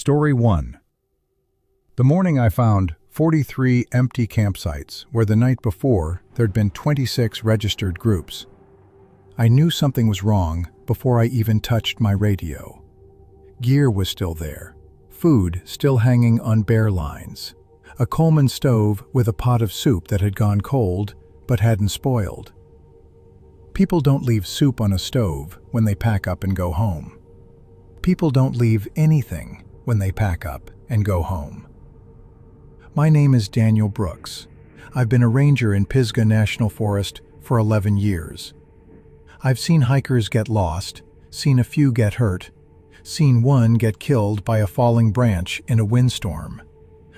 Story 1. The morning I found 43 empty campsites where the night before there'd been 26 registered groups. I knew something was wrong before I even touched my radio. Gear was still there, food still hanging on bare lines, a Coleman stove with a pot of soup that had gone cold but hadn't spoiled. People don't leave soup on a stove when they pack up and go home. People don't leave anything when they pack up and go home. My name is Daniel Brooks. I've been a ranger in Pisgah National Forest for 11 years. I've seen hikers get lost, seen a few get hurt, seen one get killed by a falling branch in a windstorm.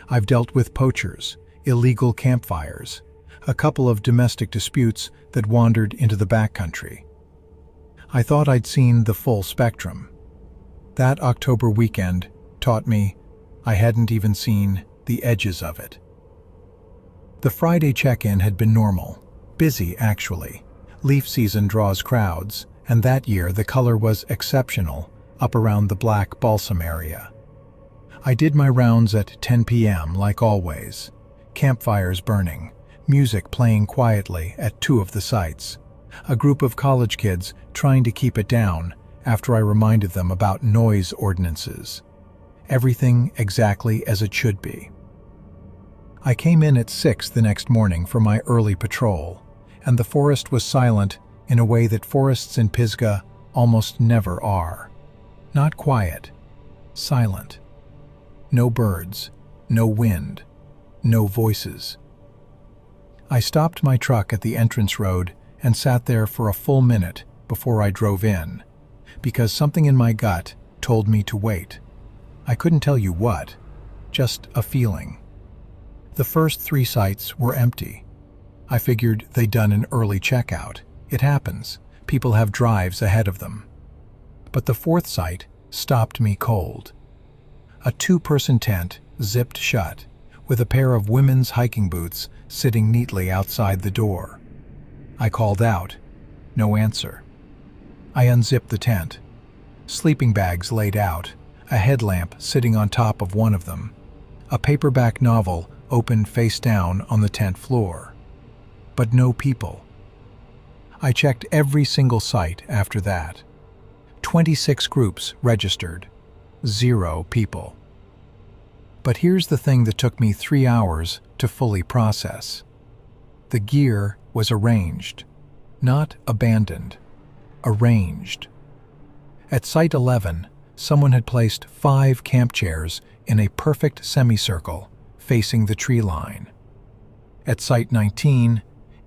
I've dealt with poachers, illegal campfires, a couple of domestic disputes that wandered into the backcountry. I thought I'd seen the full spectrum. That October weekend taught me I hadn't even seen the edges of it. The Friday check-in had been normal, busy actually. Leaf season draws crowds, and that year the color was exceptional up around the Black Balsam area. I did my rounds at 10 p.m. like always, campfires burning, music playing quietly at two of the sites, a group of college kids trying to keep it down after I reminded them about noise ordinances. Everything exactly as it should be. I came in at 6 the next morning for my early patrol, and the forest was silent in a way that forests in Pisgah almost never are. Not quiet, silent. No birds, no wind, no voices. I stopped my truck at the entrance road and sat there for a full minute before I drove in, because something in my gut told me to wait. I couldn't tell you what, just a feeling. The first 3 sites were empty. I figured they'd done an early checkout. It happens. People have drives ahead of them. But the 4th site stopped me cold. A 2-person tent zipped shut, with a pair of women's hiking boots sitting neatly outside the door. I called out. No answer. I unzipped the tent. Sleeping bags laid out, a headlamp sitting on top of one of them, a paperback novel open face down on the tent floor. But no people. I checked every single site after that. 26 groups registered, 0 people. But here's the thing that took me 3 hours to fully process. The gear was arranged, not abandoned, arranged. At Site 11, someone had placed 5 camp chairs in a perfect semicircle facing the tree line. At Site 19,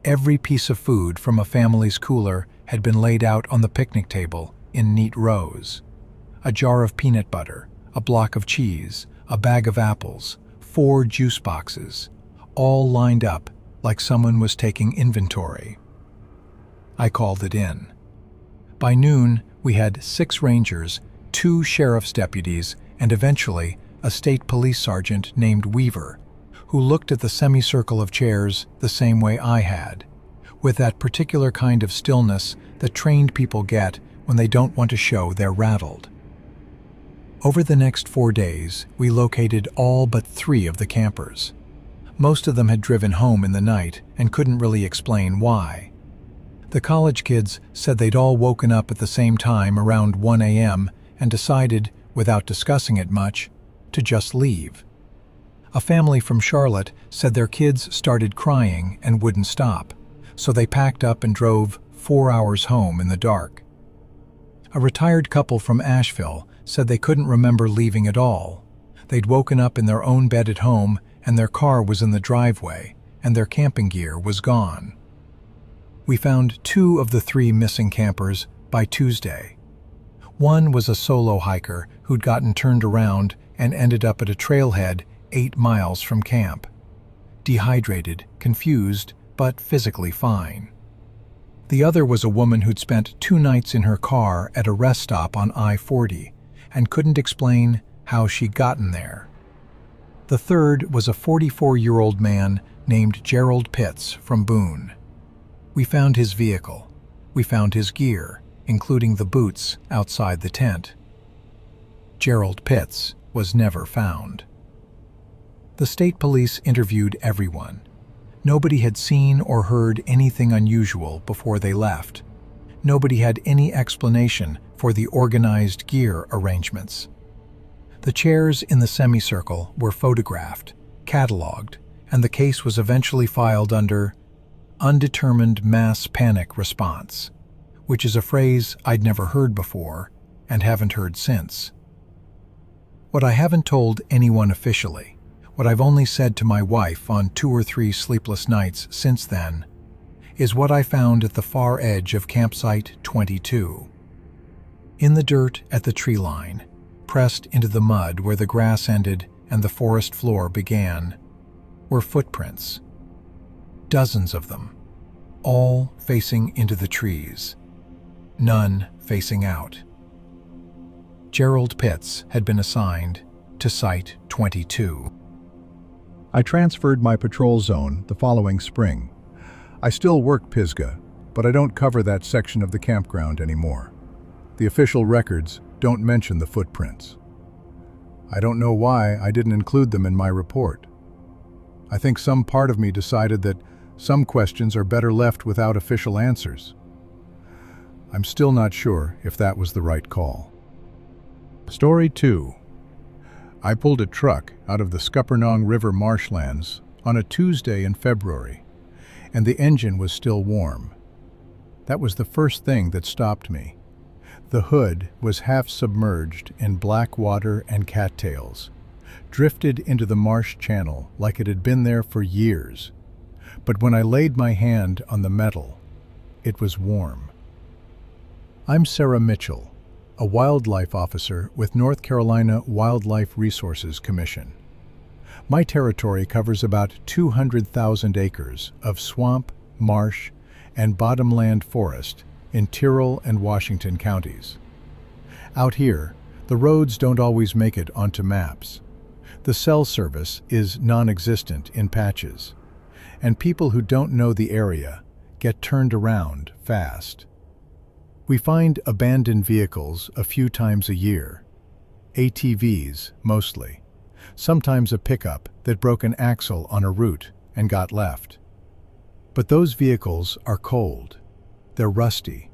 every piece of food from a family's cooler had been laid out on the picnic table in neat rows. A jar of peanut butter, a block of cheese, a bag of apples, 4 juice boxes, all lined up like someone was taking inventory. I called it in. By noon, we had 6 rangers, 2 sheriff's deputies, and eventually a state police sergeant named Weaver, who looked at the semicircle of chairs the same way I had, with that particular kind of stillness that trained people get when they don't want to show they're rattled. Over the next 4 days, we located all but 3 of the campers. Most of them had driven home in the night and couldn't really explain why. The college kids said they'd all woken up at the same time around 1 a.m. and decided, without discussing it much, to just leave. A family from Charlotte said their kids started crying and wouldn't stop, so they packed up and drove 4 hours home in the dark. A retired couple from Asheville said they couldn't remember leaving at all. They'd woken up in their own bed at home and their car was in the driveway and their camping gear was gone. We found 2 of the 3 missing campers by Tuesday. One was a solo hiker who'd gotten turned around and ended up at a trailhead 8 miles from camp. Dehydrated, confused, but physically fine. The other was a woman who'd spent 2 nights in her car at a rest stop on I-40 and couldn't explain how she'd gotten there. The third was a 44-year-old man named Gerald Pitts from Boone. We found his vehicle. We found his gear, including the boots outside the tent. Gerald Pitts was never found. The state police interviewed everyone. Nobody had seen or heard anything unusual before they left. Nobody had any explanation for the organized gear arrangements. The chairs in the semicircle were photographed, catalogued, and the case was eventually filed under undetermined mass panic response, which is a phrase I'd never heard before and haven't heard since. What I haven't told anyone officially, what I've only said to my wife on 2 or 3 sleepless nights since then, is what I found at the far edge of campsite 22. In the dirt at the tree line, pressed into the mud where the grass ended and the forest floor began, were footprints. Dozens of them, all facing into the trees, none facing out. Gerald Pitts had been assigned to Site 22. I transferred my patrol zone the following spring. I still work Pisgah, but I don't cover that section of the campground anymore. The official records don't mention the footprints. I don't know why I didn't include them in my report. I think some part of me decided that some questions are better left without official answers. I'm still not sure if that was the right call. Story 2. I pulled a truck out of the Scuppernong River marshlands on a Tuesday in February, and the engine was still warm. That was the first thing that stopped me. The hood was half submerged in black water and cattails, drifted into the marsh channel like it had been there for years. But when I laid my hand on the metal, it was warm. I'm Sarah Mitchell, a wildlife officer with North Carolina Wildlife Resources Commission. My territory covers about 200,000 acres of swamp, marsh, and bottomland forest in Tyrrell and Washington counties. Out here, the roads don't always make it onto maps. The cell service is non-existent in patches, and people who don't know the area get turned around fast. We find abandoned vehicles a few times a year, ATVs mostly, sometimes a pickup that broke an axle on a route and got left. But those vehicles are cold. They're rusty.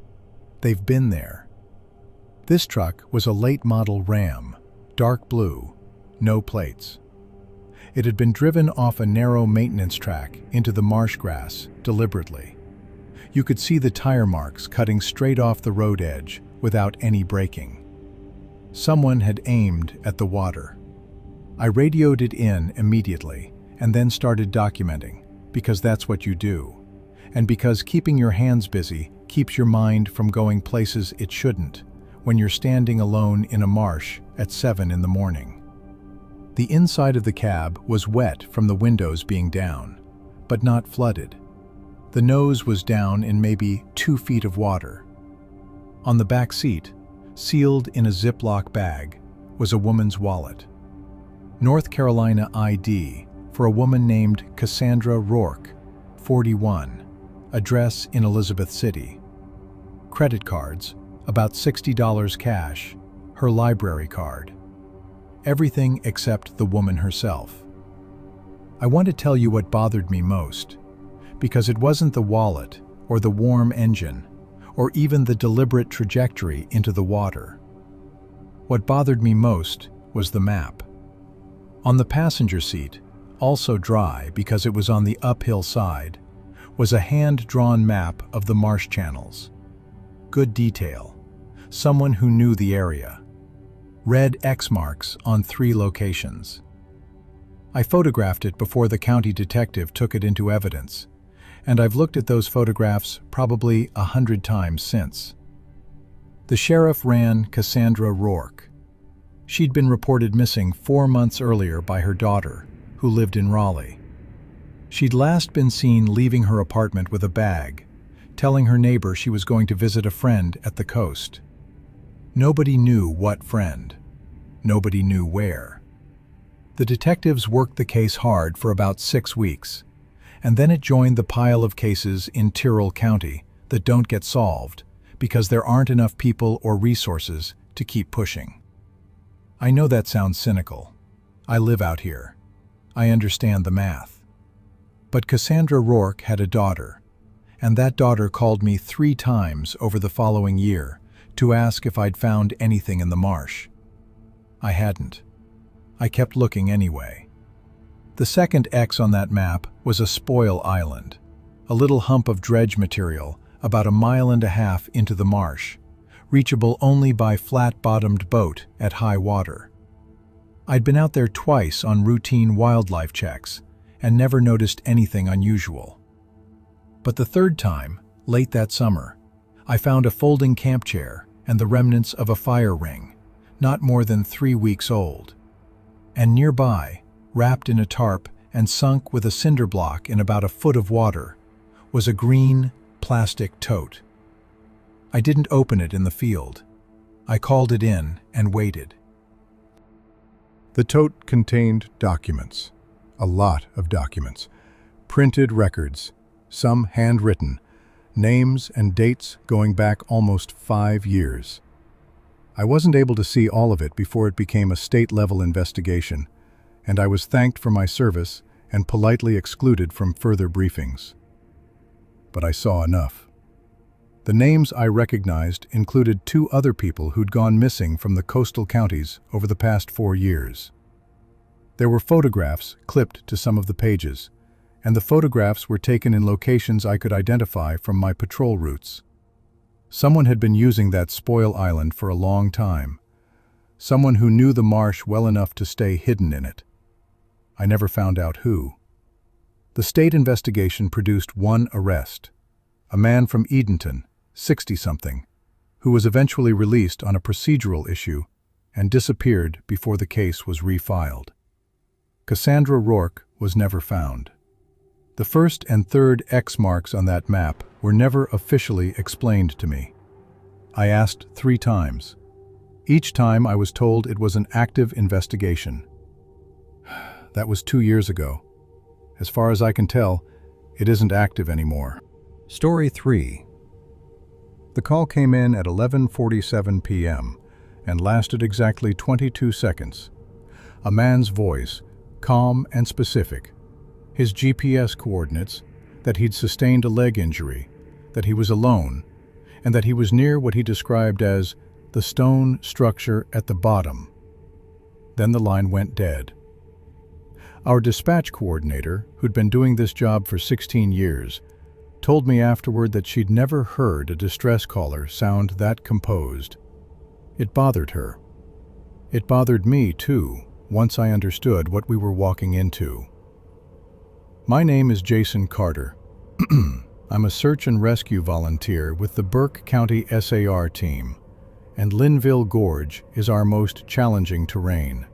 They've been there. This truck was a late model Ram, dark blue, no plates. It had been driven off a narrow maintenance track into the marsh grass deliberately. You could see the tire marks cutting straight off the road edge without any braking. Someone had aimed at the water. I radioed it in immediately and then started documenting, because that's what you do, and because keeping your hands busy keeps your mind from going places it shouldn't when you're standing alone in a marsh at 7 in the morning. The inside of the cab was wet from the windows being down, but not flooded. The nose was down in maybe 2 feet of water. On the back seat, sealed in a Ziploc bag, was a woman's wallet. North Carolina ID for a woman named Cassandra Rourke, 41, address in Elizabeth City. Credit cards, about $60 cash, her library card. Everything except the woman herself. I want to tell you what bothered me most, because it wasn't the wallet or the warm engine or even the deliberate trajectory into the water. What bothered me most was the map. On the passenger seat, also dry because it was on the uphill side, was a hand-drawn map of the marsh channels. Good detail. Someone who knew the area. Red X marks on 3 locations. I photographed it before the county detective took it into evidence, and I've looked at those photographs probably 100 times since. The sheriff ran Cassandra Rourke. She'd been reported missing 4 months earlier by her daughter, who lived in Raleigh. She'd last been seen leaving her apartment with a bag, telling her neighbor she was going to visit a friend at the coast. Nobody knew what friend. Nobody knew where. The detectives worked the case hard for about 6 weeks, and then it joined the pile of cases in Tyrrell County that don't get solved because there aren't enough people or resources to keep pushing. I know that sounds cynical. I live out here. I understand the math. But Cassandra Rourke had a daughter, and that daughter called me 3 times over the following year to ask if I'd found anything in the marsh. I hadn't. I kept looking anyway. The second X on that map was a spoil island, a little hump of dredge material about 1.5 miles into the marsh, reachable only by flat-bottomed boat at high water. I'd been out there twice on routine wildlife checks and never noticed anything unusual. But the third time, late that summer, I found a folding camp chair and the remnants of a fire ring, not more than 3 weeks old. And nearby, wrapped in a tarp and sunk with a cinder block in about 1 foot of water, was a green, plastic tote. I didn't open it in the field. I called it in and waited. The tote contained documents, a lot of documents, printed records, some handwritten, names and dates going back almost 5 years. I wasn't able to see all of it before it became a state-level investigation, and I was thanked for my service and politely excluded from further briefings. But I saw enough. The names I recognized included 2 other people who'd gone missing from the coastal counties over the past 4 years. There were photographs clipped to some of the pages, and the photographs were taken in locations I could identify from my patrol routes. Someone had been using that spoil island for a long time. Someone who knew the marsh well enough to stay hidden in it. I never found out who. The state investigation produced 1 arrest, a man from Edenton, 60-something, who was eventually released on a procedural issue and disappeared before the case was refiled. Cassandra Rourke was never found. The first and third X marks on that map were never officially explained to me. I asked 3 times. Each time I was told it was an active investigation. That was 2 years ago. As far as I can tell, it isn't active anymore. Story 3. The call came in at 11:47 p.m. and lasted exactly 22 seconds. A man's voice, calm and specific. His GPS coordinates, that he'd sustained a leg injury, that he was alone, and that he was near what he described as the stone structure at the bottom. Then the line went dead. Our dispatch coordinator, who'd been doing this job for 16 years, told me afterward that she'd never heard a distress caller sound that composed. It bothered her. It bothered me, too, once I understood what we were walking into. My name is Jason Carter. I'm a search and rescue volunteer with the Burke County SAR team, and Linville Gorge is our most challenging terrain.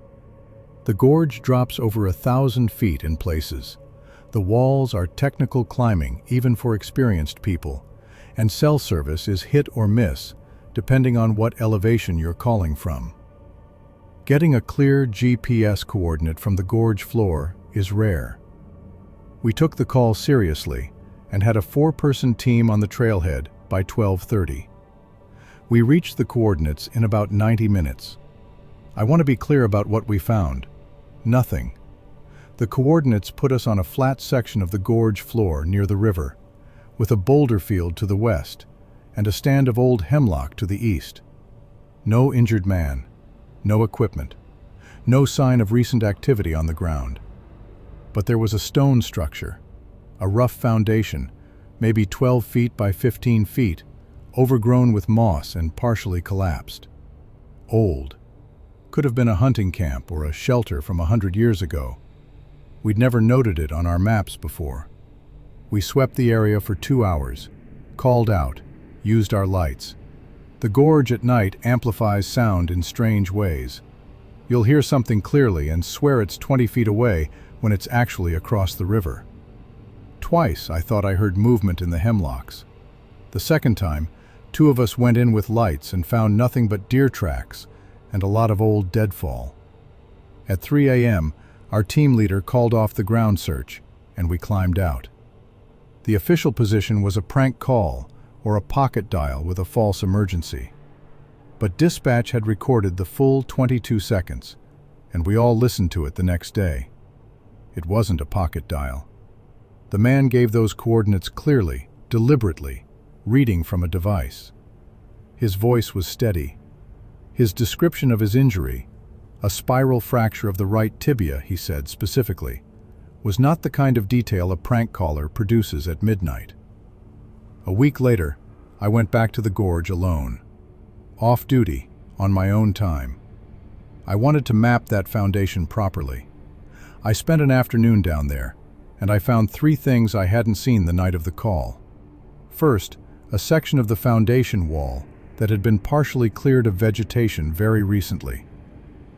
The gorge drops over 1,000 feet in places. The walls are technical climbing even for experienced people, and cell service is hit or miss depending on what elevation you're calling from. Getting a clear GPS coordinate from the gorge floor is rare. We took the call seriously and had a 4-person team on the trailhead by 12:30. We reached the coordinates in about 90 minutes. I want to be clear about what we found. Nothing. The coordinates put us on a flat section of the gorge floor near the river, with a boulder field to the west and a stand of old hemlock to the east. No injured man, no equipment, no sign of recent activity on the ground. But there was a stone structure, a rough foundation, maybe 12 feet by 15 feet, overgrown with moss and partially collapsed. Old. Could have been a hunting camp or a shelter from 100 years ago. We'd never noted it on our maps before. We swept the area for 2 hours, called out, used our lights. The gorge at night amplifies sound in strange ways. You'll hear something clearly and swear it's 20 feet away when it's actually across the river. Twice I thought I heard movement in the hemlocks. The second time, 2 of us went in with lights and found nothing but deer tracks and a lot of old deadfall. At 3 a.m., our team leader called off the ground search, and we climbed out. The official position was a prank call or a pocket dial with a false emergency. But dispatch had recorded the full 22 seconds, and we all listened to it the next day. It wasn't a pocket dial. The man gave those coordinates clearly, deliberately, reading from a device. His voice was steady. His description of his injury, a spiral fracture of the right tibia, he said specifically, was not the kind of detail a prank caller produces at midnight. A week later, I went back to the gorge alone. Off duty, on my own time. I wanted to map that foundation properly. I spent an afternoon down there, and I found 3 things I hadn't seen the night of the call. First, a section of the foundation wall that had been partially cleared of vegetation very recently.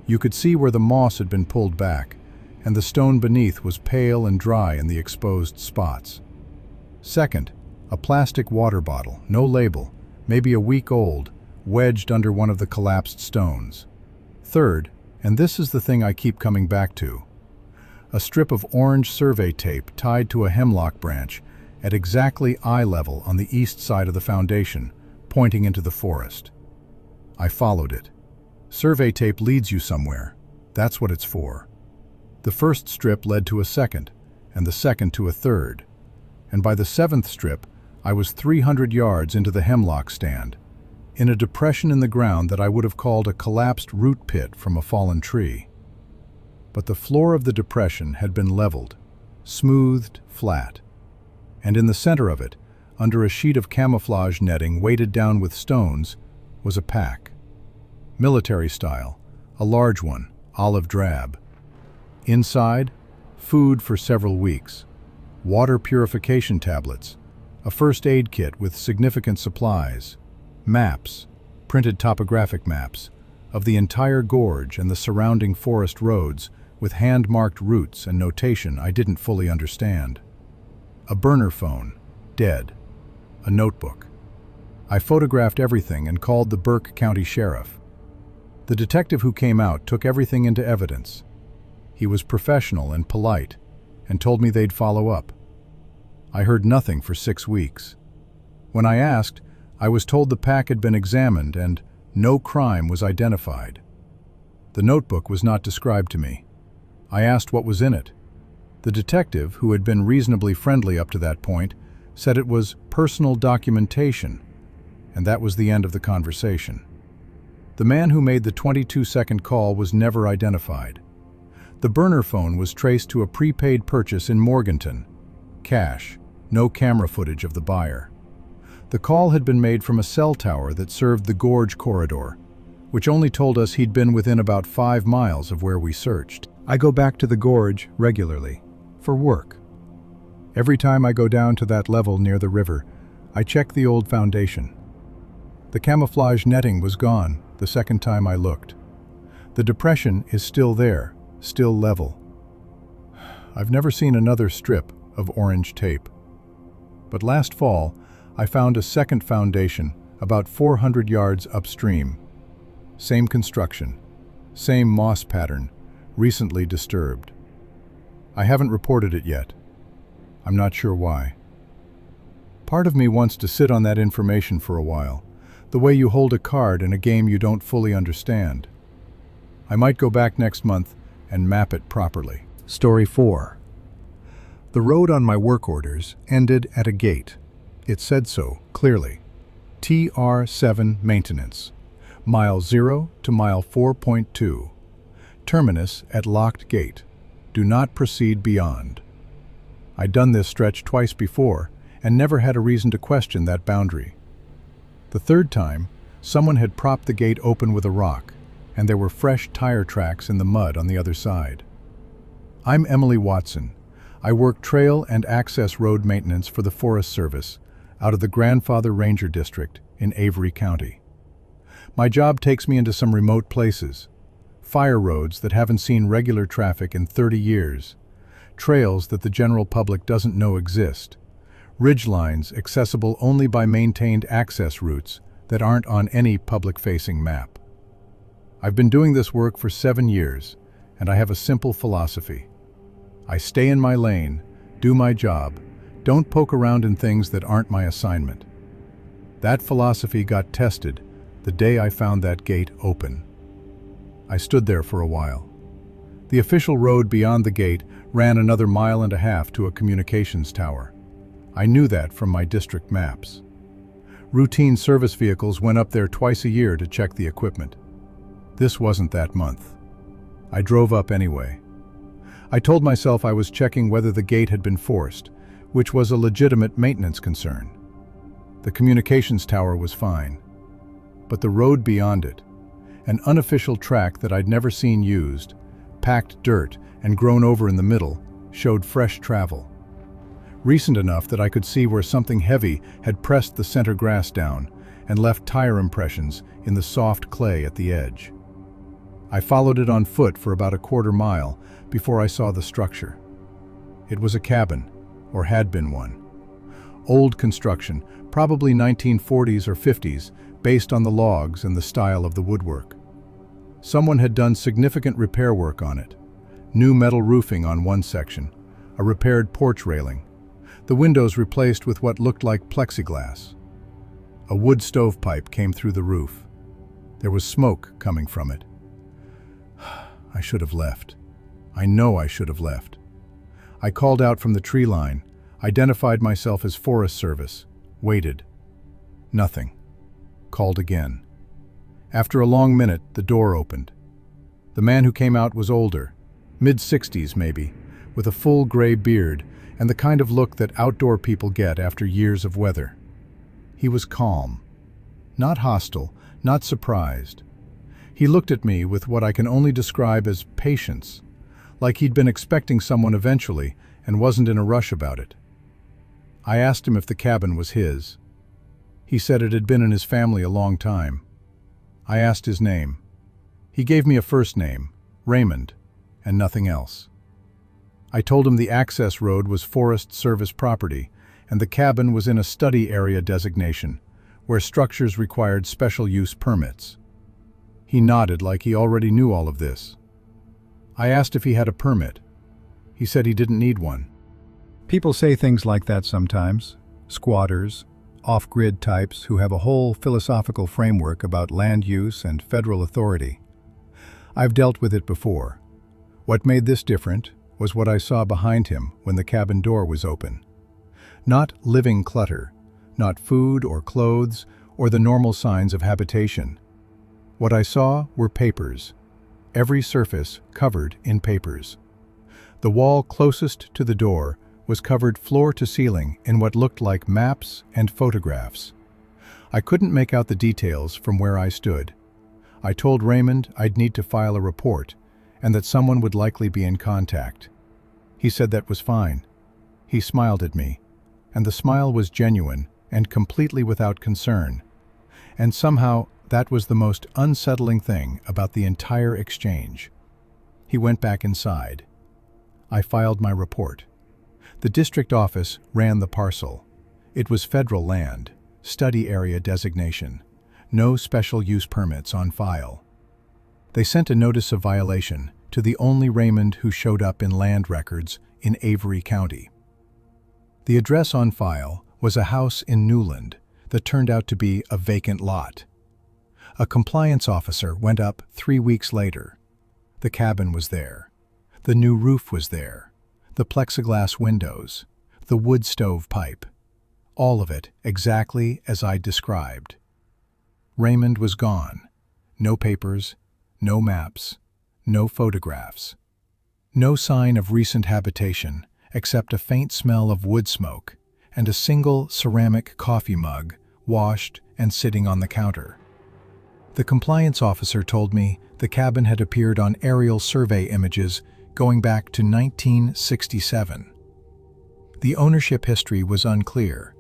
You could see where the moss had been pulled back, and the stone beneath was pale and dry in the exposed spots. Second, a plastic water bottle, no label, maybe a week old, wedged under one of the collapsed stones. Third, and this is the thing I keep coming back to, a strip of orange survey tape tied to a hemlock branch at exactly eye level on the east side of the foundation, pointing into the forest. I followed it. Survey tape leads you somewhere. That's what it's for. The first strip led to a second, and the second to a third. And by the 7th strip, I was 300 yards into the hemlock stand, in a depression in the ground that I would have called a collapsed root pit from a fallen tree. But the floor of the depression had been leveled, smoothed flat, and in the center of it, under a sheet of camouflage netting weighted down with stones, was a pack. Military style, a large one, olive drab. Inside, food for several weeks, water purification tablets, a first aid kit with significant supplies, maps, printed topographic maps, of the entire gorge and the surrounding forest roads with hand-marked routes and notation I didn't fully understand. A burner phone, dead. A notebook. I photographed everything and called the Burke County Sheriff. The detective who came out took everything into evidence. He was professional and polite, and told me they'd follow up. I heard nothing for 6 weeks. When I asked, I was told the pack had been examined and no crime was identified. The notebook was not described to me. I asked what was in it. The detective, who had been reasonably friendly up to that point, said it was personal documentation, and that was the end of the conversation. The man who made the 22-second call was never identified. The burner phone was traced to a prepaid purchase in Morganton. Cash, no camera footage of the buyer. The call had been made from a cell tower that served the gorge corridor, which only told us he'd been within about 5 miles of where we searched. I go back to the gorge regularly, for work. Every time I go down to that level near the river, I check the old foundation. The camouflage netting was gone the second time I looked. The depression is still there, still level. I've never seen another strip of orange tape. But last fall, I found a second foundation about 400 yards upstream. Same construction, same moss pattern, recently disturbed. I haven't reported it yet. I'm not sure why. Part of me wants to sit on that information for a while, the way you hold a card in a game you don't fully understand. I might go back next month and map it properly. Story 4. The road on my work orders ended at a gate. It said so, clearly. TR7 Maintenance. Mile 0 to mile 4.2. Terminus at locked gate. Do not proceed beyond. I'd done this stretch twice before and never had a reason to question that boundary. The third time, someone had propped the gate open with a rock, and there were fresh tire tracks in the mud on the other side. I'm Emily Watson. I work trail and access road maintenance for the Forest Service out of the Grandfather Ranger District in Avery County. My job takes me into some remote places, fire roads that haven't seen regular traffic in 30 years, trails that the general public doesn't know exist, ridgelines accessible only by maintained access routes that aren't on any public-facing map. I've been doing this work for 7 years, and I have a simple philosophy. I stay in my lane, do my job, don't poke around in things that aren't my assignment. That philosophy got tested the day I found that gate open. I stood there for a while. The official road beyond the gate ran another 1.5 miles to a communications tower. I knew that from my district maps. Routine service vehicles went up there twice a year to check the equipment. This wasn't that month. I drove up anyway. I told myself I was checking whether the gate had been forced, which was a legitimate maintenance concern. The communications tower was fine. But the road beyond it, an unofficial track that I'd never seen used, packed dirt and grown over in the middle, showed fresh travel. Recent enough that I could see where something heavy had pressed the center grass down and left tire impressions in the soft clay at the edge. I followed it on foot for about a 1/4 mile before I saw the structure. It was a cabin, or had been one. Old construction, probably 1940s or 50s, based on the logs and the style of the woodwork. Someone had done significant repair work on it. New metal roofing on one section, a repaired porch railing, the windows replaced with what looked like plexiglass. A wood stovepipe came through the roof. There was smoke coming from it. I should have left. I know I should have left. I called out from the tree line, identified myself as Forest Service, waited. Nothing. Called again. After a long minute, the door opened. The man who came out was older, mid-60s maybe, with a full gray beard and the kind of look that outdoor people get after years of weather. He was calm, not hostile, not surprised. He looked at me with what I can only describe as patience, like he'd been expecting someone eventually and wasn't in a rush about it. I asked him if the cabin was his. He said it had been in his family a long time. I asked his name. He gave me a first name, Raymond, and nothing else. I told him the access road was Forest Service property, and the cabin was in a study area designation, where structures required special use permits. He nodded like he already knew all of this. I asked if he had a permit. He said he didn't need one. People say things like that sometimes. Squatters, off-grid types who have a whole philosophical framework about land use and federal authority. I've dealt with it before. What made this different was what I saw behind him when the cabin door was open. Not living clutter, not food or clothes or the normal signs of habitation. What I saw were papers, every surface covered in papers. The wall closest to the door was covered floor to ceiling in what looked like maps and photographs. I couldn't make out the details from where I stood. I told Raymond I'd need to file a report and that someone would likely be in contact. He said that was fine. He smiled at me, and the smile was genuine and completely without concern. And somehow that was the most unsettling thing about the entire exchange. He went back inside. I filed my report. The district office ran the parcel. It was federal land, study area designation, no special use permits on file. They sent a notice of violation to the only Raymond who showed up in land records in Avery County. The address on file was a house in Newland that turned out to be a vacant lot. A compliance officer went up 3 weeks later. The cabin was there. The new roof was there. The plexiglass windows. The wood stove pipe. All of it exactly as I described. Raymond was gone. No papers, no maps, no photographs. No sign of recent habitation except a faint smell of wood smoke and a single ceramic coffee mug washed and sitting on the counter. The compliance officer told me the cabin had appeared on aerial survey images going back to 1967. The ownership history was unclear.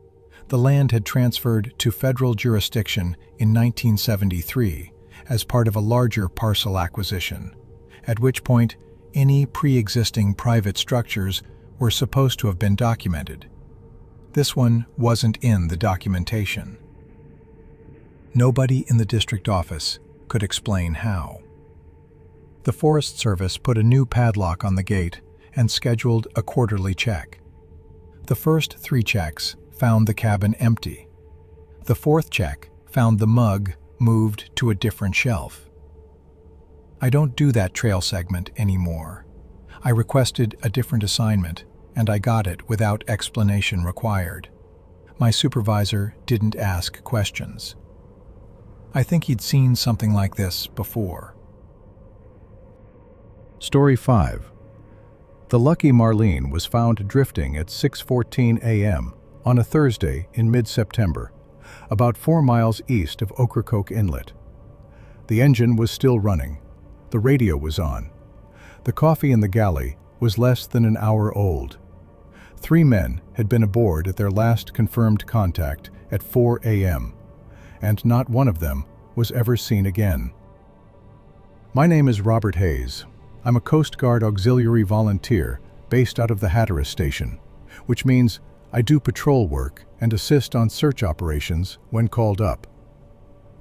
The land had transferred to federal jurisdiction in 1973 as part of a larger parcel acquisition, at which point any pre-existing private structures were supposed to have been documented. This one wasn't in the documentation. Nobody in the district office could explain how. The Forest Service put a new padlock on the gate and scheduled a quarterly check. The first 3 checks found the cabin empty. The 4th check found the mug moved to a different shelf. I don't do that trail segment anymore. I requested a different assignment, and I got it without explanation required. My supervisor didn't ask questions. I think he'd seen something like this before. Story 5. The Lucky Marlene was found drifting at 6:14 a.m. on a Thursday in mid-September, about 4 miles east of Ocracoke Inlet. The engine was still running. The radio was on. The coffee in the galley was less than an hour old. 3 men had been aboard at their last confirmed contact at 4 a.m., and not one of them was ever seen again. My name is Robert Hayes. I'm a Coast Guard auxiliary volunteer based out of the Hatteras Station, which means I do patrol work and assist on search operations when called up.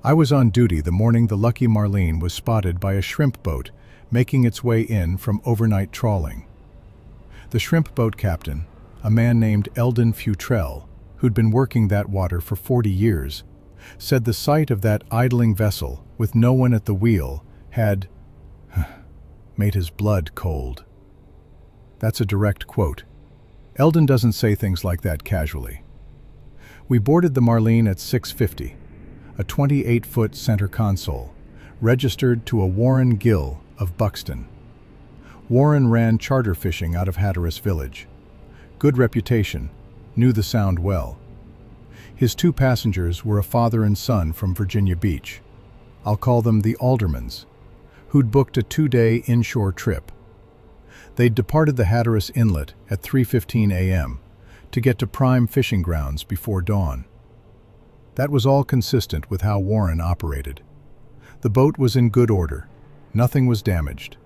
I was on duty the morning the Lucky Marlene was spotted by a shrimp boat making its way in from overnight trawling. The shrimp boat captain, a man named Eldon Futrell, who'd been working that water for 40 years, said the sight of that idling vessel with no one at the wheel had made his blood cold. That's a direct quote. Eldon doesn't say things like that casually. We boarded the Marlene at 6:50, a 28-foot center console, registered to a Warren Gill of Buxton. Warren ran charter fishing out of Hatteras Village. Good reputation, knew the Sound well. His 2 passengers were a father and son from Virginia Beach. I'll call them the Aldermans, who'd booked a 2-day inshore trip. They'd departed the Hatteras Inlet at 3:15 a.m. to get to prime fishing grounds before dawn. That was all consistent with how Warren operated. The boat was in good order. Nothing was damaged.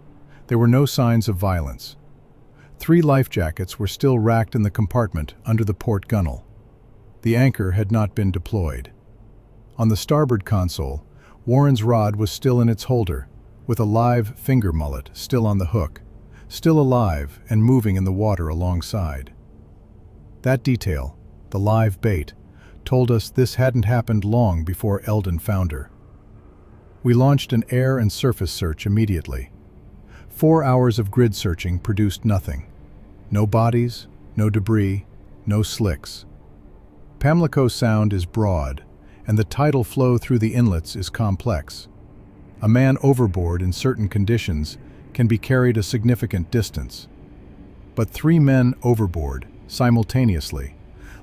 There were no signs of violence. 3 life jackets were still racked in the compartment under the port gunwale. The anchor had not been deployed. On the starboard console, Warren's rod was still in its holder, with a live finger mullet still on the hook, still alive and moving in the water alongside. That detail, the live bait, told us this hadn't happened long before Eldon found her. We launched an air and surface search immediately. 4 hours of grid searching produced nothing. No bodies, no debris, no slicks. Pamlico Sound is broad, and the tidal flow through the inlets is complex. A man overboard in certain conditions can be carried a significant distance. But 3 men overboard, simultaneously,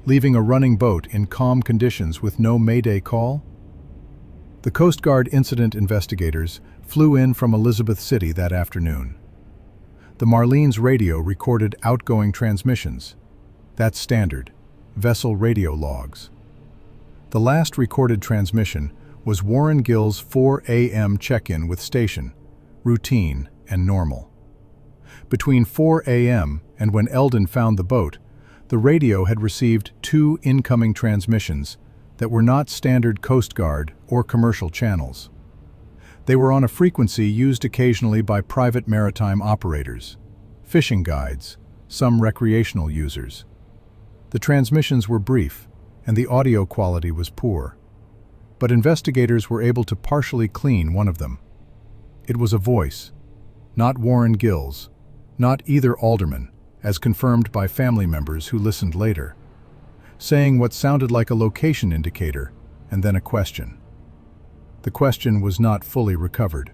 leaving a running boat in calm conditions with no mayday call? The Coast Guard incident investigators flew in from Elizabeth City that afternoon. The Marlene's radio recorded outgoing transmissions. That's standard, vessel radio logs. The last recorded transmission was Warren Gill's 4 a.m. check-in with station, routine and normal. Between 4 a.m. and when Eldon found the boat, the radio had received 2 incoming transmissions that were not standard Coast Guard or commercial channels. They were on a frequency used occasionally by private maritime operators, fishing guides, some recreational users. The transmissions were brief, and the audio quality was poor. But investigators were able to partially clean one of them. It was a voice, not Warren Gill's, not either alderman, as confirmed by family members who listened later, saying what sounded like a location indicator and then a question. The question was not fully recovered.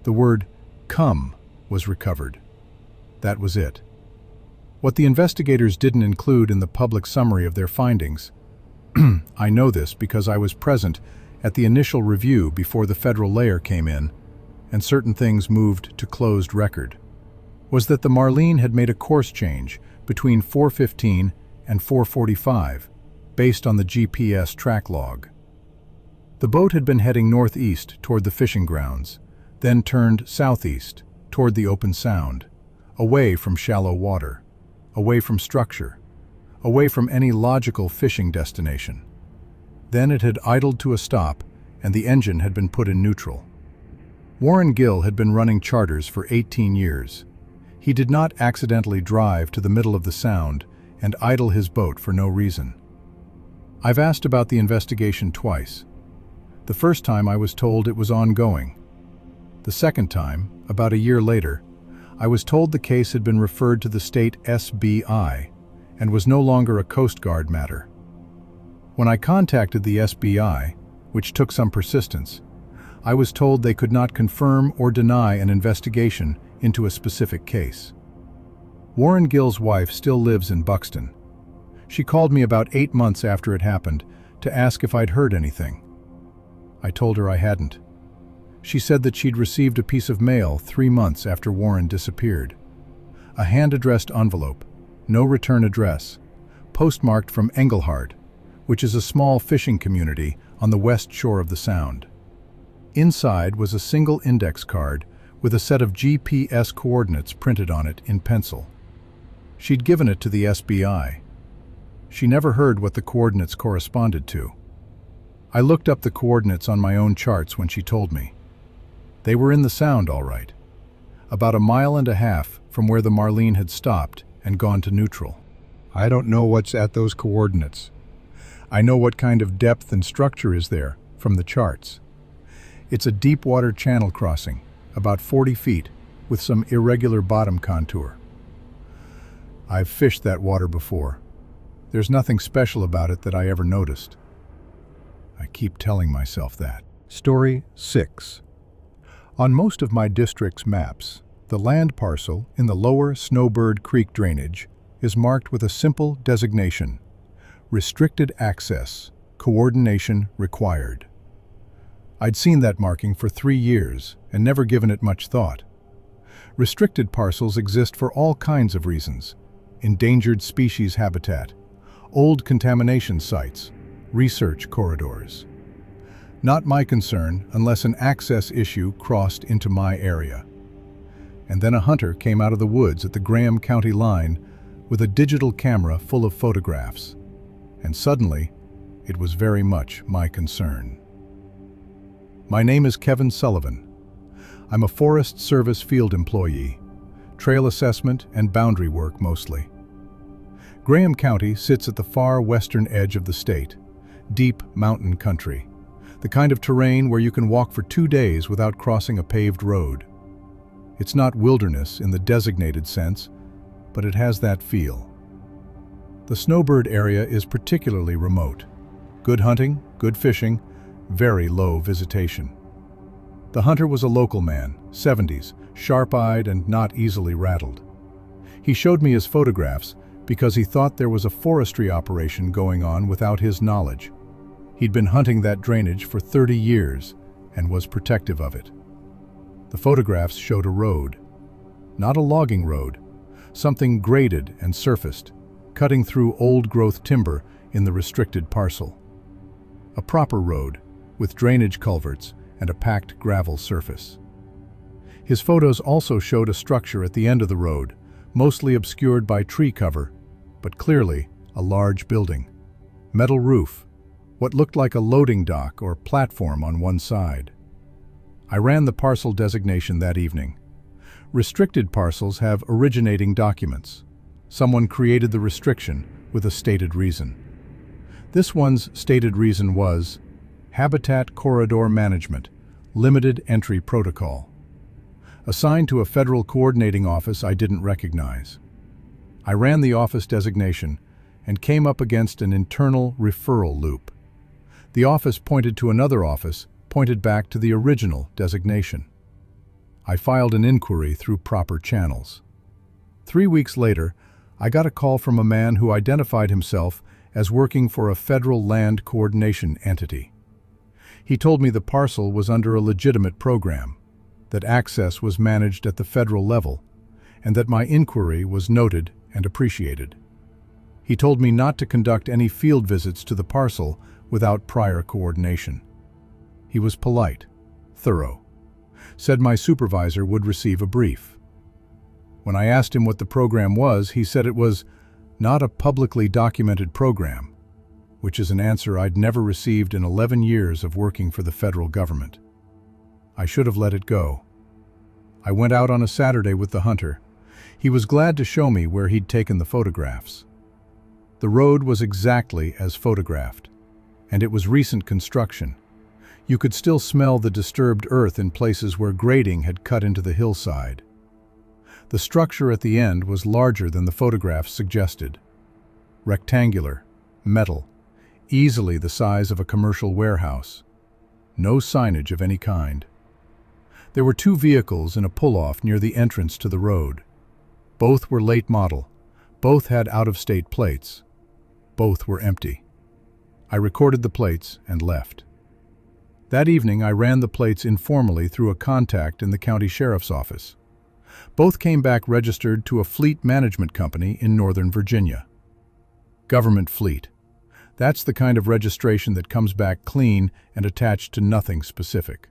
The word "come" was recovered. That was it. What the investigators didn't include in the public summary of their findings, I know this because I was present at the initial review before the federal layer came in and certain things moved to closed record, was that the Marlene had made a course change between 4:15 and 4:45 based on the GPS track log. The boat had been heading northeast toward the fishing grounds, then turned southeast toward the open sound, away from shallow water, away from structure, away from any logical fishing destination. Then it had idled to a stop and the engine had been put in neutral. Warren Gill had been running charters for 18 years. He did not accidentally drive to the middle of the sound and idle his boat for no reason. I've asked about the investigation twice. The first time I was told it was ongoing. The second time, about a year later, I was told the case had been referred to the state SBI and was no longer a Coast Guard matter. When I contacted the SBI, which took some persistence, I was told they could not confirm or deny an investigation into a specific case. Warren Gill's wife still lives in Buxton. She called me about 8 months after it happened to ask if I'd heard anything. I told her I hadn't. She said that she'd received a piece of mail 3 months after Warren disappeared. A hand-addressed envelope, no return address, postmarked from Engelhard, which is a small fishing community on the west shore of the Sound. Inside was a single index card with a set of GPS coordinates printed on it in pencil. She'd given it to the SBI. She never heard what the coordinates corresponded to. I looked up the coordinates on my own charts when she told me. They were in the Sound, all right. About 1.5 miles from where the Marlene had stopped and gone to neutral. I don't know what's at those coordinates. I know what kind of depth and structure is there from the charts. It's a deep water channel crossing, about 40 feet, with some irregular bottom contour. I've fished that water before. There's nothing special about it that I ever noticed. I keep telling myself that. Story 6. On most of my district's maps, the land parcel in the lower Snowbird Creek drainage is marked with a simple designation: restricted access, coordination required. I'd seen that marking for 3 years and never given it much thought. Restricted parcels exist for all kinds of reasons: endangered species habitat, old contamination sites, research corridors. Not my concern unless an access issue crossed into my area. And then a hunter came out of the woods at the Graham County line with a digital camera full of photographs. And suddenly, it was very much my concern. My name is Kevin Sullivan. I'm a Forest Service field employee, trail assessment and boundary work mostly. Graham County sits at the far western edge of the state, deep mountain country, the kind of terrain where you can walk for 2 days without crossing a paved road. It's not wilderness in the designated sense, but it has that feel. The Snowbird area is particularly remote. Good hunting, good fishing, very low visitation. The hunter was a local man, 70s, sharp-eyed and not easily rattled. He showed me his photographs because he thought there was a forestry operation going on without his knowledge. He'd been hunting that drainage for 30 years and was protective of it. The photographs showed a road. Not a logging road, something graded and surfaced, cutting through old-growth timber in the restricted parcel. A proper road, with drainage culverts and a packed gravel surface. His photos also showed a structure at the end of the road, mostly obscured by tree cover, but clearly a large building. Metal roof, what looked like a loading dock or platform on one side. I ran the parcel designation that evening. Restricted parcels have originating documents. Someone created the restriction with a stated reason. This one's stated reason was Habitat Corridor Management, Limited Entry Protocol. Assigned to a federal coordinating office I didn't recognize. I ran the office designation and came up against an internal referral loop. The office pointed to another office, pointed back to the original designation. I filed an inquiry through proper channels. 3 weeks later, I got a call from a man who identified himself as working for a federal land coordination entity. He told me the parcel was under a legitimate program, that access was managed at the federal level, and that my inquiry was noted and appreciated. He told me not to conduct any field visits to the parcel without prior coordination. He was polite, thorough, said my supervisor would receive a brief. When I asked him what the program was, he said it was not a publicly documented program, which is an answer I'd never received in 11 years of working for the federal government. I should have let it go. I went out on a Saturday with the hunter. He was glad to show me where he'd taken the photographs. The road was exactly as photographed, and it was recent construction. You could still smell the disturbed earth in places where grading had cut into the hillside. The structure at the end was larger than the photographs suggested. Rectangular, metal, easily the size of a commercial warehouse. No signage of any kind. There were 2 vehicles in a pull-off near the entrance to the road. Both were late model. Both had out-of-state plates. Both were empty. I recorded the plates and left. That evening, I ran the plates informally through a contact in the county sheriff's office. Both came back registered to a fleet management company in Northern Virginia. Government fleet. That's the kind of registration that comes back clean and attached to nothing specific.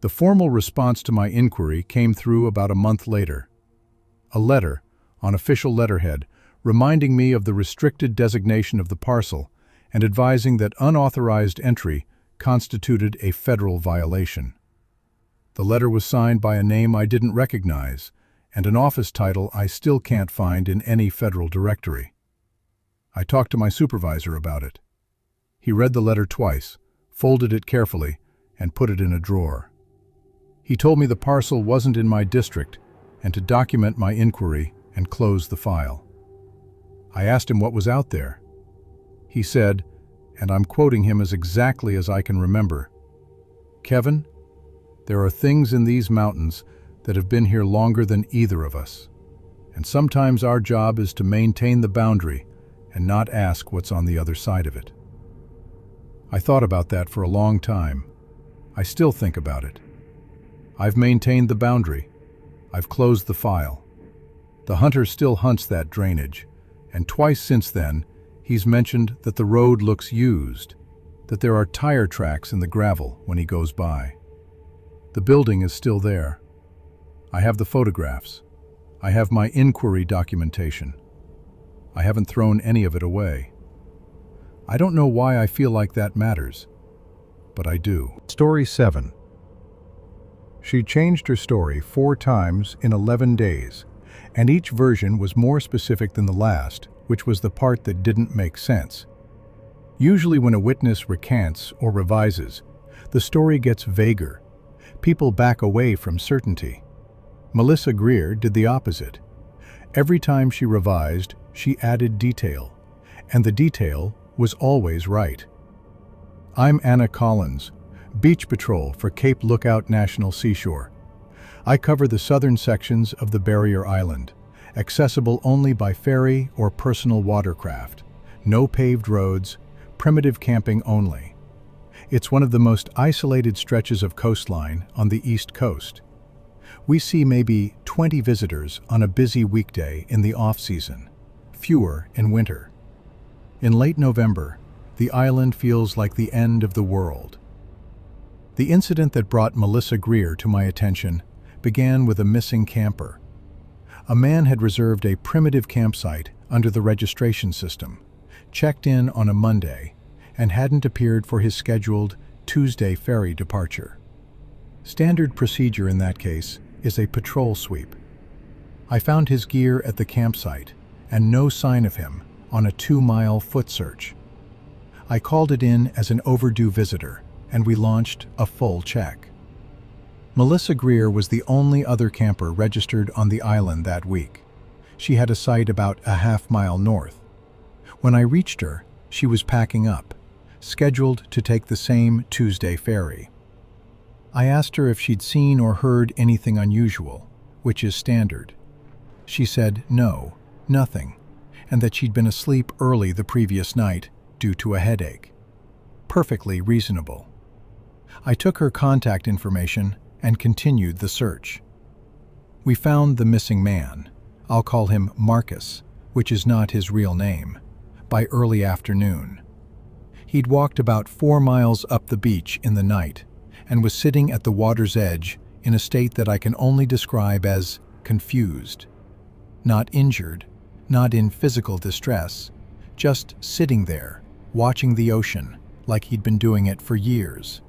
The formal response to my inquiry came through about a month later. A letter, on official letterhead, reminding me of the restricted designation of the parcel and advising that unauthorized entry constituted a federal violation. The letter was signed by a name I didn't recognize and an office title I still can't find in any federal directory. I talked to my supervisor about it. He read the letter twice, folded it carefully, and put it in a drawer. He told me the parcel wasn't in my district and to document my inquiry and close the file. I asked him what was out there. He said, and I'm quoting him as exactly as I can remember, "Kevin, there are things in these mountains that have been here longer than either of us, and sometimes our job is to maintain the boundary and not ask what's on the other side of it." I thought about that for a long time. I still think about it. I've maintained the boundary. I've closed the file. The hunter still hunts that drainage, and twice since then, he's mentioned that the road looks used, that there are tire tracks in the gravel when he goes by. The building is still there. I have the photographs. I have my inquiry documentation. I haven't thrown any of it away. I don't know why I feel like that matters, but I do. Story 7. She changed her story 4 times in 11 days, and each version was more specific than the last, which was the part that didn't make sense. Usually when a witness recants or revises, the story gets vaguer. People back away from certainty. Melissa Greer did the opposite. Every time she revised, she added detail, and the detail was always right. I'm Anna Collins, Beach Patrol for Cape Lookout National Seashore. I cover the southern sections of the barrier island, accessible only by ferry or personal watercraft, no paved roads, primitive camping only. It's one of the most isolated stretches of coastline on the East Coast. We see maybe 20 visitors on a busy weekday in the off-season, fewer in winter. In late November, the island feels like the end of the world. The incident that brought Melissa Greer to my attention began with a missing camper. A man had reserved a primitive campsite under the registration system, checked in on a Monday, and hadn't appeared for his scheduled Tuesday ferry departure. Standard procedure in that case is a patrol sweep. I found his gear at the campsite and no sign of him on a 2-mile foot search. I called it in as an overdue visitor, and we launched a full check. Melissa Greer was the only other camper registered on the island that week. She had a site about a half-mile north. When I reached her, she was packing up, scheduled to take the same Tuesday ferry. I asked her if she'd seen or heard anything unusual, which is standard. She said no, nothing, and that she'd been asleep early the previous night due to a headache. Perfectly reasonable. I took her contact information and continued the search. We found the missing man, I'll call him Marcus, which is not his real name, by early afternoon. He'd walked about 4 miles up the beach in the night and was sitting at the water's edge in a state that I can only describe as confused. Not injured, not in physical distress, just sitting there, watching the ocean like he'd been doing it for years.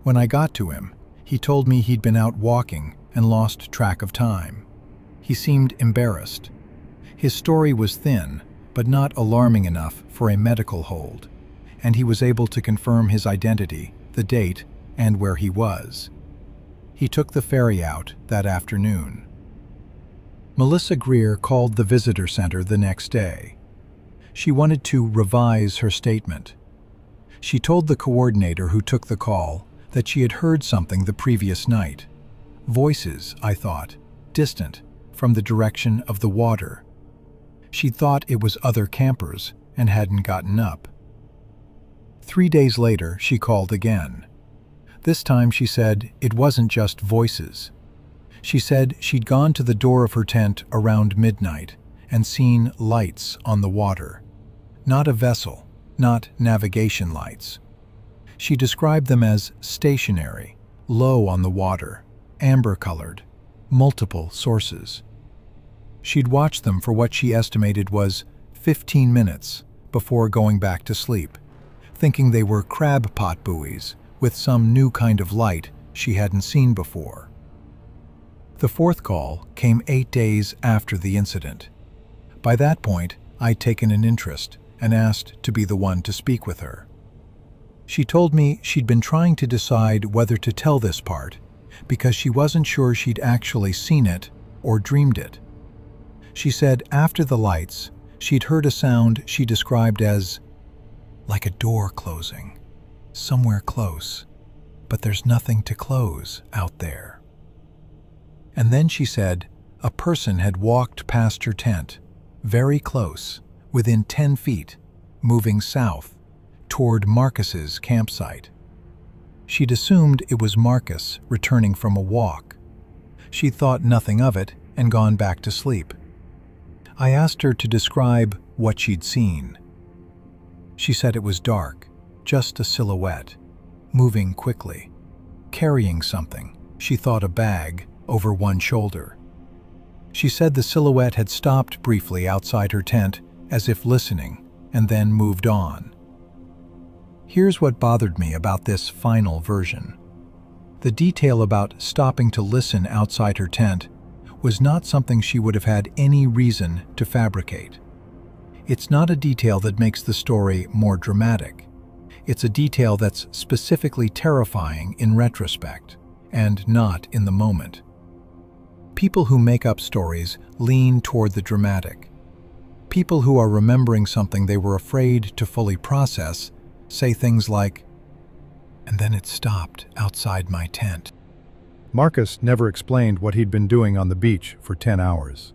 When I got to him, he told me he'd been out walking and lost track of time. He seemed embarrassed. His story was thin, but not alarming enough for a medical hold, and he was able to confirm his identity the date, and where he was. He took the ferry out that afternoon. Melissa Greer called the visitor center the next day. She wanted to revise her statement. She told the coordinator who took the call that she had heard something the previous night. Voices, I thought, distant, from the direction of the water. She thought it was other campers and hadn't gotten up. 3 days later, she called again. This time she said it wasn't just voices. She said she'd gone to the door of her tent around midnight and seen lights on the water. Not a vessel, not navigation lights. She described them as stationary, low on the water, amber-colored, multiple sources. She'd watched them for what she estimated was 15 minutes before going back to sleep, thinking they were crab pot buoys with some new kind of light she hadn't seen before. The fourth call came 8 days after the incident. By that point, I'd taken an interest and asked to be the one to speak with her. She told me she'd been trying to decide whether to tell this part because she wasn't sure she'd actually seen it or dreamed it. She said after the lights, she'd heard a sound she described as like a door closing, somewhere close, but there's nothing to close out there. And then she said a person had walked past her tent, very close, within 10 feet, moving south, toward Marcus's campsite. She'd assumed it was Marcus returning from a walk. She thought nothing of it and gone back to sleep. I asked her to describe what she'd seen. She said it was dark, just a silhouette, moving quickly, carrying something, she thought a bag, over one shoulder. She said the silhouette had stopped briefly outside her tent as if listening, and then moved on. Here's what bothered me about this final version. The detail about stopping to listen outside her tent was not something she would have had any reason to fabricate. It's not a detail that makes the story more dramatic. It's a detail that's specifically terrifying in retrospect, and not in the moment. People who make up stories lean toward the dramatic. People who are remembering something they were afraid to fully process say things like, "And then it stopped outside my tent." Marcus never explained what he'd been doing on the beach for 10 hours.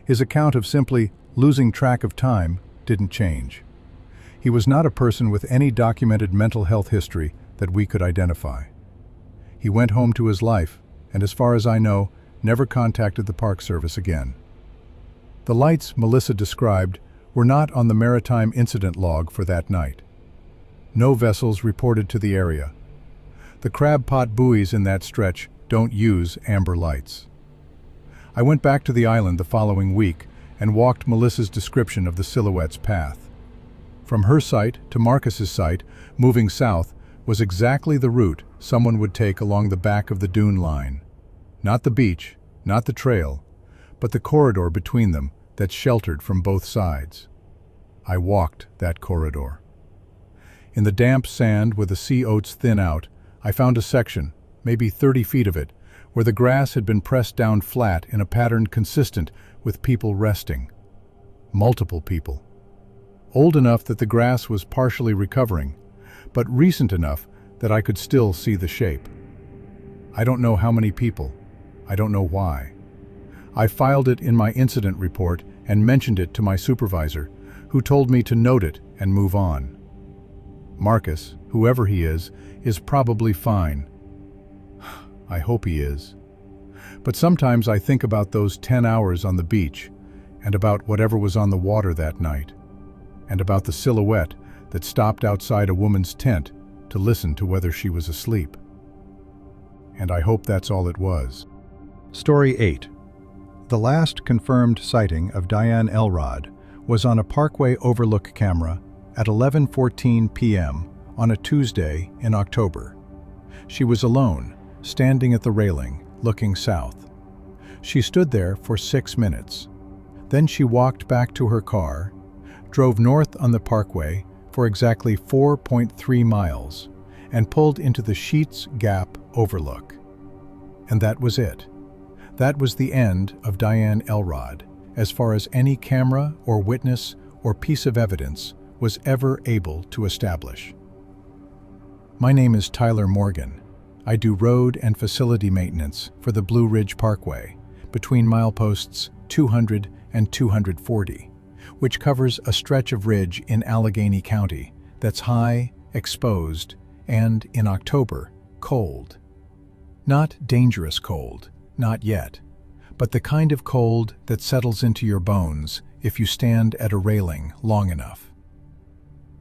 His account of simply losing track of time didn't change. He was not a person with any documented mental health history that we could identify. He went home to his life, and as far as I know, never contacted the Park Service again. The lights Melissa described were not on the maritime incident log for that night. No vessels reported to the area. The crab pot buoys in that stretch don't use amber lights. I went back to the island the following week and walked Melissa's description of the silhouette's path. From her site to Marcus's site, moving south, was exactly the route someone would take along the back of the dune line. Not the beach, not the trail, but the corridor between them that's sheltered from both sides. I walked that corridor. In the damp sand where the sea oats thin out, I found a section, maybe 30 feet of it, where the grass had been pressed down flat in a pattern consistent with people resting. Multiple people. Old enough that the grass was partially recovering, but recent enough that I could still see the shape. I don't know how many people. I don't know why. I filed it in my incident report and mentioned it to my supervisor, who told me to note it and move on. Marcus, whoever he is probably fine. I hope he is. But sometimes I think about those 10 hours on the beach, and about whatever was on the water that night, and about the silhouette that stopped outside a woman's tent to listen to whether she was asleep. And I hope that's all it was. Story 8. The last confirmed sighting of Diane Elrod was on a Parkway overlook camera at 11:14 p.m. on a Tuesday in October. She was alone, standing at the railing, looking south. She stood there for 6 minutes. Then she walked back to her car, drove north on the Parkway for exactly 4.3 miles, and pulled into the Sheets Gap overlook. And that was it. That was the end of Diane Elrod, as far as any camera or witness or piece of evidence was ever able to establish. My name is Tyler Morgan. I do road and facility maintenance for the Blue Ridge Parkway between mileposts 200 and 240, which covers a stretch of ridge in Allegheny County that's high, exposed, and, in October, cold. Not dangerous cold, not yet, but the kind of cold that settles into your bones if you stand at a railing long enough.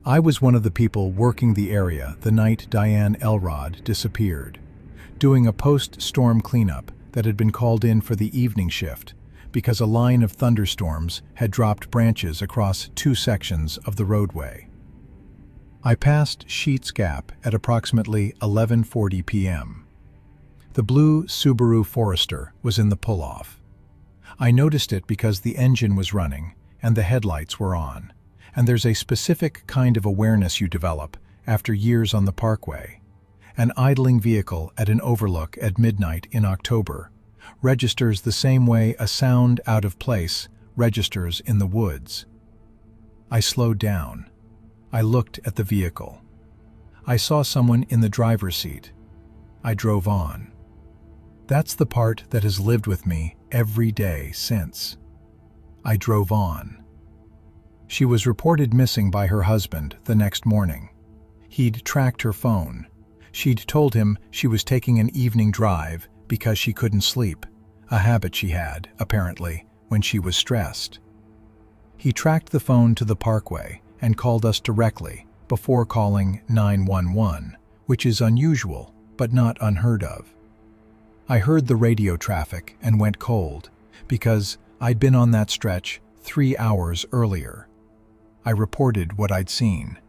I was one of the people working the area the night Diane Elrod disappeared, doing a post-storm cleanup that had been called in for the evening shift because a line of thunderstorms had dropped branches across 2 sections of the roadway. I passed Sheets Gap at approximately 11:40 p.m. The blue Subaru Forester was in the pull-off. I noticed it because the engine was running and the headlights were on, and there's a specific kind of awareness you develop after years on the parkway. An idling vehicle at an overlook at midnight in October registers the same way a sound out of place registers in the woods. I slowed down. I looked at the vehicle. I saw someone in the driver's seat. I drove on. That's the part that has lived with me every day since. I drove on. She was reported missing by her husband the next morning. He'd tracked her phone. She'd told him she was taking an evening drive because she couldn't sleep, a habit she had, apparently, when she was stressed. He tracked the phone to the parkway and called us directly before calling 911, which is unusual but not unheard of. I heard the radio traffic and went cold because I'd been on that stretch 3 hours earlier. I reported what I'd seen.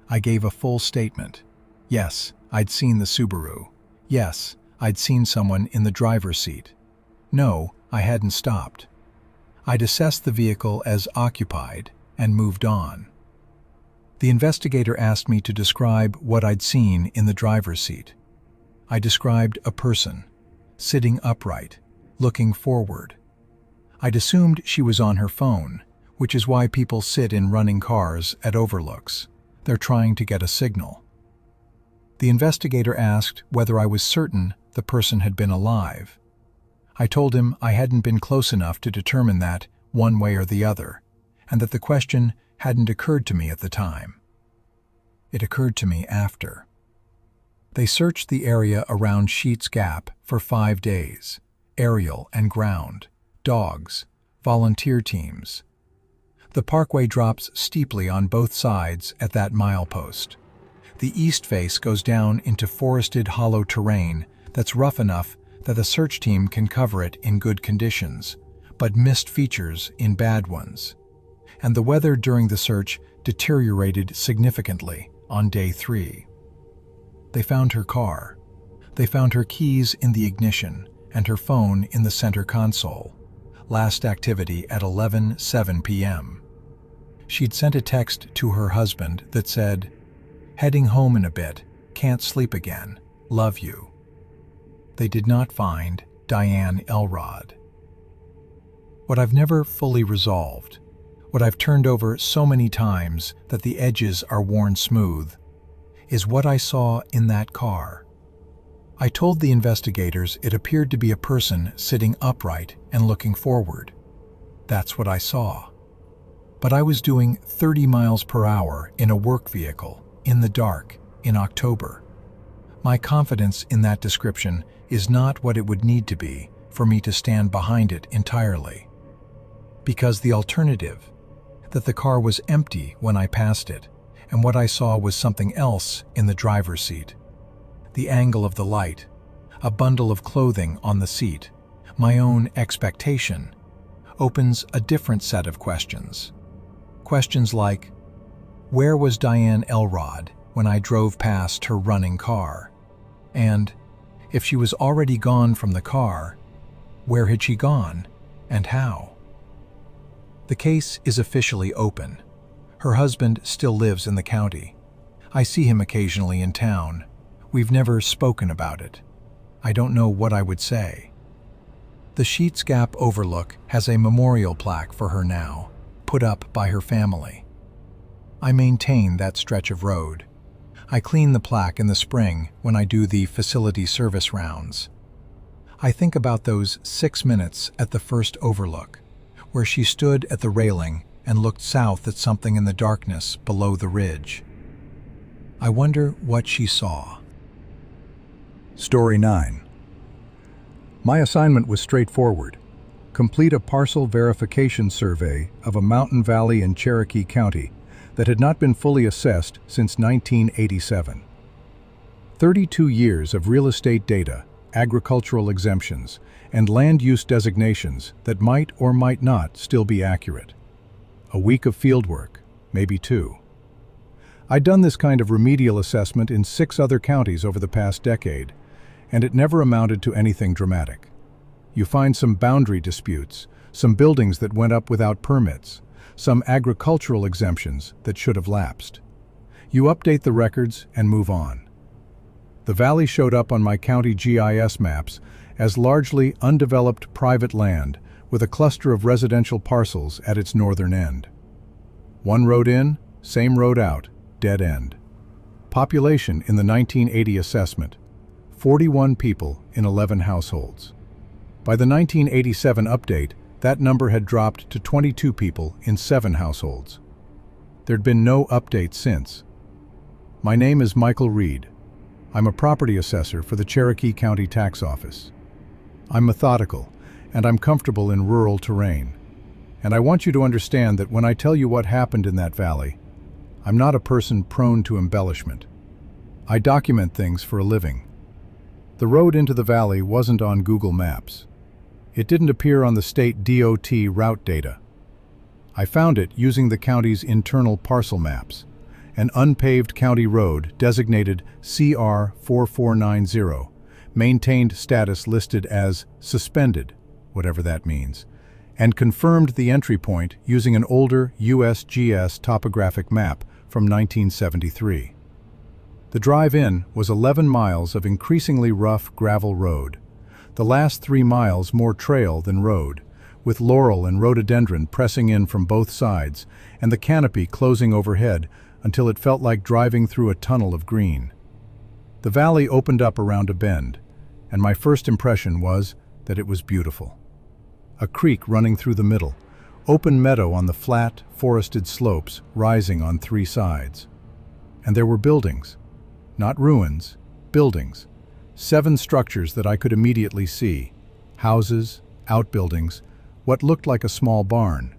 I gave a full statement. Yes, I'd seen the Subaru. Yes, I'd seen someone in the driver's seat. No, I hadn't stopped. I'd assessed the vehicle as occupied and moved on. The investigator asked me to describe what I'd seen in the driver's seat. I described a person, sitting upright, looking forward. I'd assumed she was on her phone, which is why people sit in running cars at overlooks. They're trying to get a signal. The investigator asked whether I was certain the person had been alive. I told him I hadn't been close enough to determine that one way or the other, and that the question hadn't occurred to me at the time. It occurred to me after. They searched the area around Sheets Gap for 5 days, aerial and ground, dogs, volunteer teams. The parkway drops steeply on both sides at that milepost. The east face goes down into forested hollow terrain that's rough enough that a search team can cover it in good conditions, but missed features in bad ones. And the weather during the search deteriorated significantly on day 3. They found her car. They found her keys in the ignition and her phone in the center console. Last activity at 11:07 p.m. She'd sent a text to her husband that said, "Heading home in a bit, can't sleep again, love you." They did not find Diane Elrod. What I've never fully resolved, what I've turned over so many times that the edges are worn smooth, is what I saw in that car. I told the investigators it appeared to be a person sitting upright and looking forward. That's what I saw. But I was doing 30 miles per hour in a work vehicle, in the dark, in October. My confidence in that description is not what it would need to be for me to stand behind it entirely. Because the alternative, that the car was empty when I passed it, and what I saw was something else in the driver's seat. The angle of the light, a bundle of clothing on the seat, my own expectation, opens a different set of questions. Questions like, where was Diane Elrod when I drove past her running car? And, if she was already gone from the car, where had she gone and how? The case is officially open. Her husband still lives in the county. I see him occasionally in town. We've never spoken about it. I don't know what I would say. The Sheets Gap Overlook has a memorial plaque for her now, put up by her family. I maintain that stretch of road. I clean the plaque in the spring when I do the facility service rounds. I think about those 6 minutes at the first overlook, where she stood at the railing and looked south at something in the darkness below the ridge. I wonder what she saw. Story 9. My assignment was straightforward. Complete a parcel verification survey of a mountain valley in Cherokee County that had not been fully assessed since 1987. 32 years of real estate data, agricultural exemptions, and land use designations that might or might not still be accurate. A week of fieldwork, maybe 2. I'd done this kind of remedial assessment in 6 other counties over the past decade, and it never amounted to anything dramatic. You find some boundary disputes, some buildings that went up without permits, some agricultural exemptions that should have lapsed. You update the records and move on. The valley showed up on my county GIS maps as largely undeveloped private land with a cluster of residential parcels at its northern end. One road in, same road out, dead end. Population in the 1980 assessment, 41 people in 11 households. By the 1987 update, that number had dropped to 22 people in 7 households. There'd been no update since. My name is Michael Reed. I'm a property assessor for the Cherokee County Tax Office. I'm methodical, and I'm comfortable in rural terrain. And I want you to understand that when I tell you what happened in that valley, I'm not a person prone to embellishment. I document things for a living. The road into the valley wasn't on Google Maps. It didn't appear on the state DOT route data. I found it using the county's internal parcel maps, an unpaved county road designated CR 4490, maintained status listed as suspended, whatever that means, and confirmed the entry point using an older USGS topographic map from 1973. The drive-in was 11 miles of increasingly rough gravel road, the last 3 miles more trail than road, with laurel and rhododendron pressing in from both sides and the canopy closing overhead until it felt like driving through a tunnel of green. The valley opened up around a bend, and my first impression was that it was beautiful. A creek running through the middle, open meadow on the flat, forested slopes rising on 3 sides. And there were buildings. Not ruins, buildings. 7 structures that I could immediately see. Houses, outbuildings, what looked like a small barn.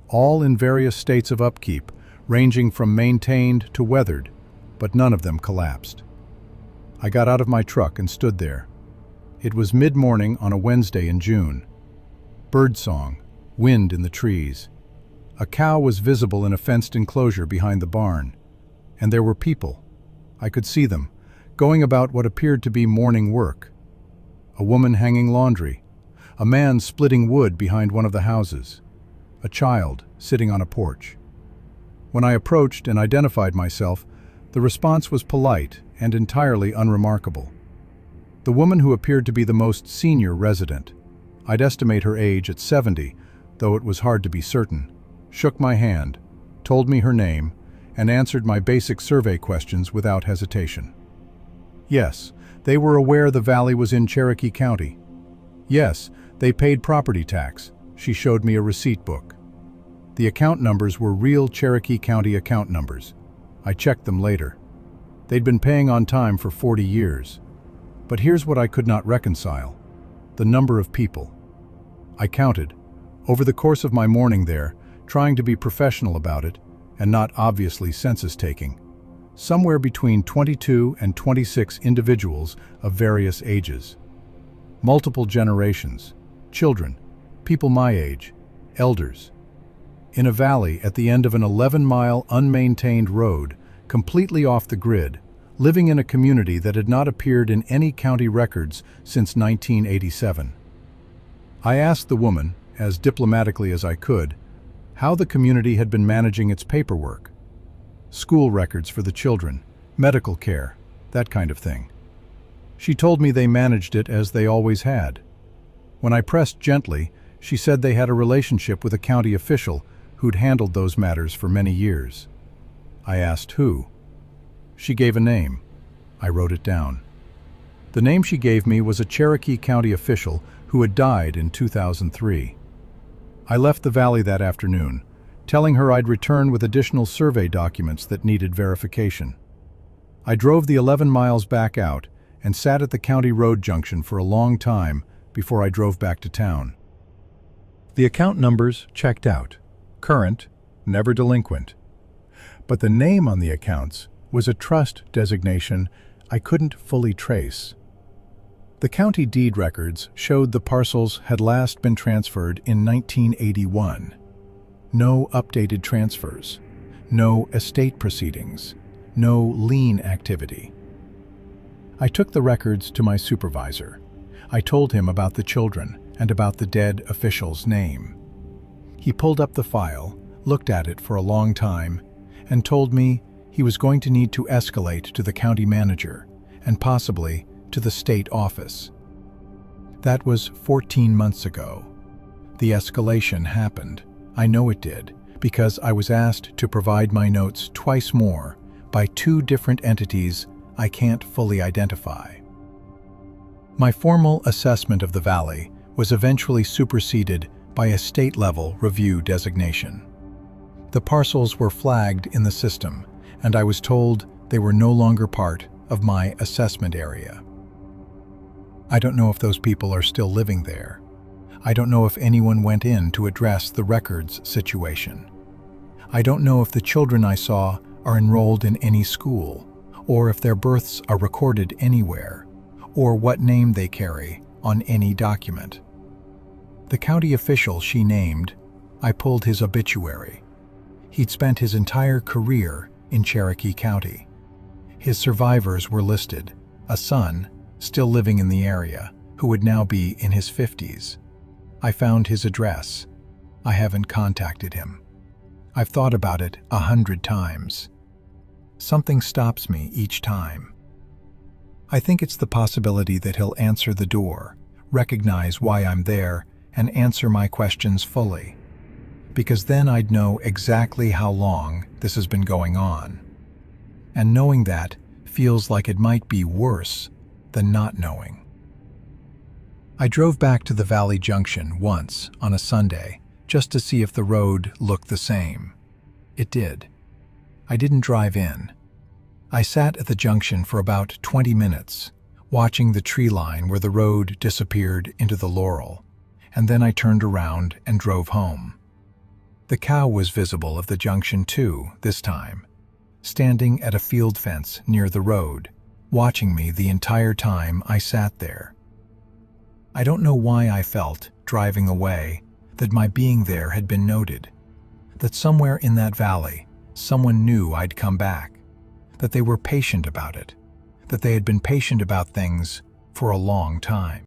All in various states of upkeep, ranging from maintained to weathered, but none of them collapsed. I got out of my truck and stood there. It was mid-morning on a Wednesday in June. Birdsong, wind in the trees. A cow was visible in a fenced enclosure behind the barn. And there were people. I could see them, going about what appeared to be morning work. A woman hanging laundry. A man splitting wood behind one of the houses. A child sitting on a porch. When I approached and identified myself, the response was polite and entirely unremarkable. The woman who appeared to be the most senior resident, I'd estimate her age at 70, though it was hard to be certain, shook my hand, told me her name, and answered my basic survey questions without hesitation. Yes, they were aware the valley was in Cherokee County. Yes, they paid property tax. She showed me a receipt book. The account numbers were real Cherokee County account numbers. I checked them later. They'd been paying on time for 40 years. But here's what I could not reconcile: the number of people. I counted, over the course of my morning there, trying to be professional about it, and not obviously census-taking, somewhere between 22 and 26 individuals of various ages. Multiple generations, children, people my age, elders. In a valley at the end of an 11-mile unmaintained road, completely off the grid, living in a community that had not appeared in any county records since 1987. I asked the woman, as diplomatically as I could, how the community had been managing its paperwork. School records for the children, medical care, that kind of thing. She told me they managed it as they always had. When I pressed gently, she said they had a relationship with a county official who'd handled those matters for many years. I asked who. She gave a name. I wrote it down. The name she gave me was a Cherokee County official who had died in 2003. I left the valley that afternoon, telling her I'd return with additional survey documents that needed verification. I drove the 11 miles back out and sat at the county road junction for a long time before I drove back to town. The account numbers checked out. Current, never delinquent. But the name on the accounts was a trust designation I couldn't fully trace. The county deed records showed the parcels had last been transferred in 1981. No updated transfers, no estate proceedings, no lien activity. I took the records to my supervisor. I told him about the children and about the dead official's name. He pulled up the file, looked at it for a long time, and told me he was going to need to escalate to the county manager and possibly to the state office. That was 14 months ago. The escalation happened. I know it did, because I was asked to provide my notes twice more by two different entities I can't fully identify. My formal assessment of the valley was eventually superseded by a state-level review designation. The parcels were flagged in the system, and I was told they were no longer part of my assessment area. I don't know if those people are still living there. I don't know if anyone went in to address the records situation. I don't know if the children I saw are enrolled in any school, or if their births are recorded anywhere, or what name they carry on any document. The county official she named, I pulled his obituary. He'd spent his entire career in Cherokee County. His survivors were listed, a son, still living in the area, who would now be in his 50s. I found his address. I haven't contacted him. I've thought about it 100 times. Something stops me each time. I think it's the possibility that he'll answer the door, recognize why I'm there, and answer my questions fully. Because then I'd know exactly how long this has been going on. And knowing that feels like it might be worse than not knowing. I drove back to the Valley Junction once on a Sunday just to see if the road looked the same. It did. I didn't drive in. I sat at the junction for about 20 minutes, watching the tree line where the road disappeared into the laurel, and then I turned around and drove home. The cow was visible of the junction too, this time, standing at a field fence near the road, watching me the entire time I sat there. I don't know why I felt, driving away, that my being there had been noted, that somewhere in that valley, someone knew I'd come back, that they were patient about it, that they had been patient about things for a long time.